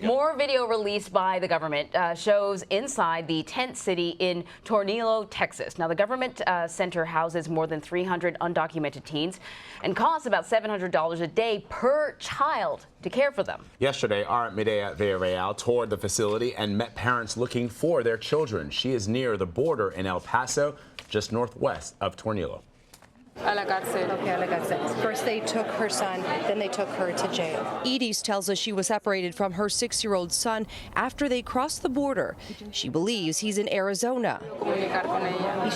More video released by the government shows inside the tent city in Tornillo, Texas. Now, the government center houses more than 300 undocumented teens and costs about $700 a day per child to care for them. Yesterday, our Mireya Villarreal toured the facility and met parents looking for their children. She is near the border in El Paso, just northwest of Tornillo. A la cárcel. Okay, a la cárcel. First they took her son, then they took her to jail. Edie tells us she was separated from her 6-year-old son after they crossed the border. She believes he's in Arizona.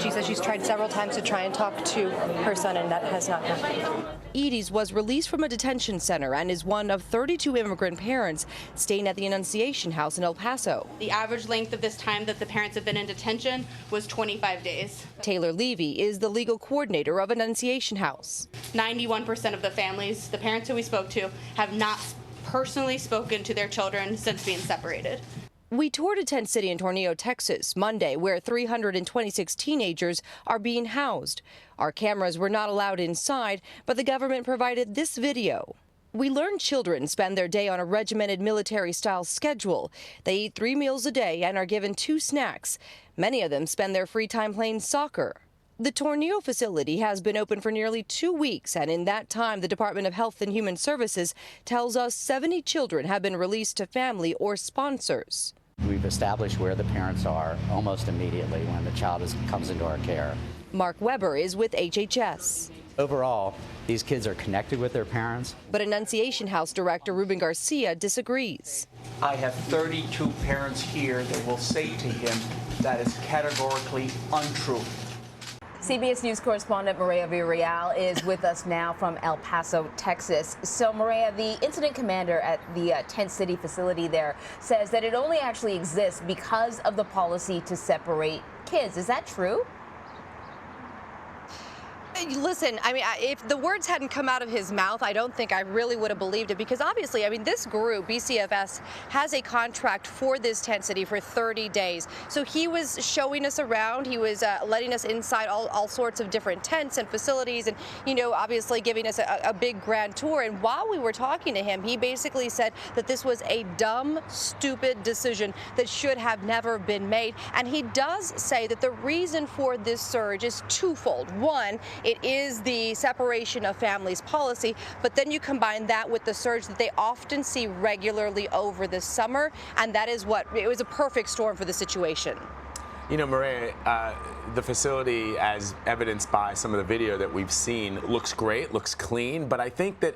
She says she's tried several times to try and talk to her son, and that has not happened. Edie's was released from a detention center and is one of 32 immigrant parents staying at the Annunciation House in El Paso. The average length of this time that the parents have been in detention was 25 days. Taylor Levy is the legal coordinator of Annunciation House. 91% of the families, the parents who we spoke to, have not personally spoken to their children since being separated. We toured a tent city in Tornillo, Texas, Monday, where 326 teenagers are being housed. Our cameras were not allowed inside, but the government provided this video. We learned children spend their day on a regimented military-style schedule. They eat 3 meals a day and are given 2 snacks. Many of them spend their free time playing soccer. The Tornillo facility has been open for nearly 2 weeks, and in that time, the Department of Health and Human Services tells us 70 children have been released to family or sponsors. We've established where the parents are almost immediately when the child comes into our care. Mark Weber is with HHS. Overall, these kids are connected with their parents. But Annunciation House Director Ruben Garcia disagrees. I have 32 parents here that will say to him that is categorically untrue. CBS News correspondent Mireya Villarreal is with us now from El Paso, Texas. So, Mireya, the incident commander at the tent city facility there says that it only actually exists because of the policy to separate kids. Is that true? Listen, I mean, if the words hadn't come out of his mouth, I don't think I really would have believed it, because obviously, I mean, this group, BCFS, has a contract for this tent city for 30 days. So he was showing us around. He was letting us inside all sorts of different tents and facilities and, you know, obviously giving us a big grand tour. And while we were talking to him, he basically said that this was a dumb, stupid decision that should have never been made. And he does say that the reason for this surge is twofold. One, it is the separation of families policy, but then you combine that with the surge that they often see regularly over the summer, and that is what, it was a perfect storm for the situation. You know, Mireya, the facility, as evidenced by some of the video that we've seen, looks great, looks clean, but I think that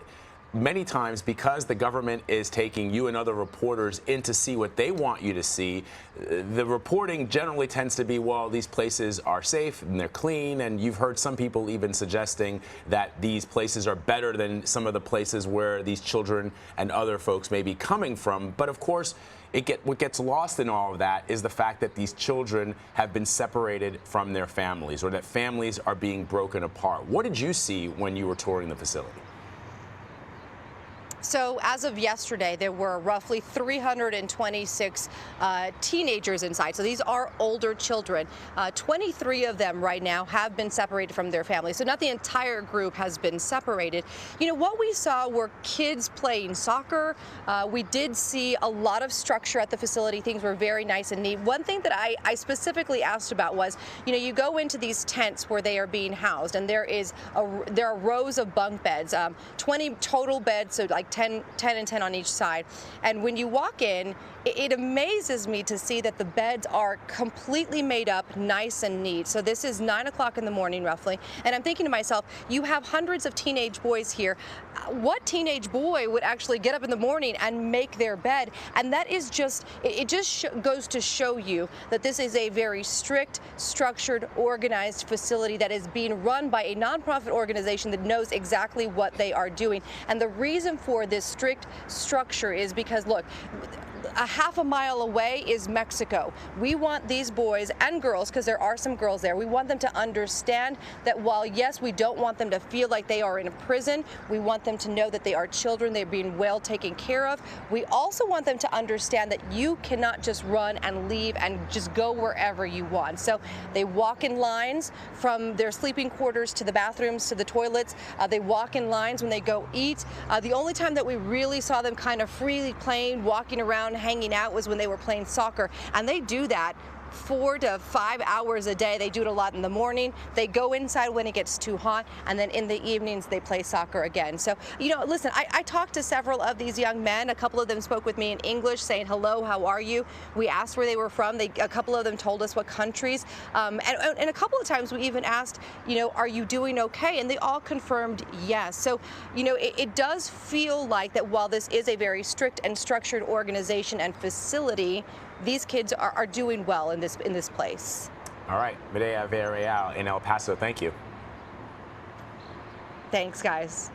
many times, because the government is taking you and other reporters in to see what they want you to see, the reporting generally tends to be, well, these places are safe and they're clean, and you've heard some people even suggesting that these places are better than some of the places where these children and other folks may be coming from. But of course, what gets lost in all of that is the fact that these children have been separated from their families, or that families are being broken apart. What did you see when you were touring the facility? So as of yesterday, there were roughly 326 teenagers inside. So these are older children. 23 of them right now have been separated from their families. So not the entire group has been separated. You know, what we saw were kids playing soccer. We did see a lot of structure at the facility. Things were very nice and neat. One thing that I specifically asked about was, you know, you go into these tents where they are being housed, and there are rows of bunk beds, 20 total beds, so like 10 and 10 on each side. And when you walk in, it amazes me to see that the beds are completely made up, nice and neat. So this is 9 o'clock in the morning, roughly. And I'm thinking to myself, you have hundreds of teenage boys here. What teenage boy would actually get up in the morning and make their bed? And that is just, it just goes to show you that this is a very strict, structured, organized facility that is being run by a nonprofit organization that knows exactly what they are doing. And the reason for this strict structure is because, look, a half a mile away is Mexico. We want these boys and girls, because there are some girls there, we want them to understand that while, yes, we don't want them to feel like they are in a prison, we want them to know that they are children, they're being well taken care of. We also want them to understand that you cannot just run and leave and just go wherever you want. So they walk in lines from their sleeping quarters to the bathrooms to the toilets. They walk in lines when they go eat. The only time that we really saw them kind of freely playing, walking around, around hanging out was when they were playing soccer, and they do that 4 to 5 hours a day. They do it a lot in the morning. They go inside when it gets too hot, and then in the evenings they play soccer again. So, listen, I talked to several of these young men. A couple of them spoke with me in English, saying, hello, how are you? We asked where they were from. A couple of them told us what countries. And a couple of times we even asked, are you doing okay? And they all confirmed yes. So, it does feel like that while this is a very strict and structured organization and facility, these kids are doing well in this place. All right, Mireya Villarreal in El Paso, thank you. Thanks, guys.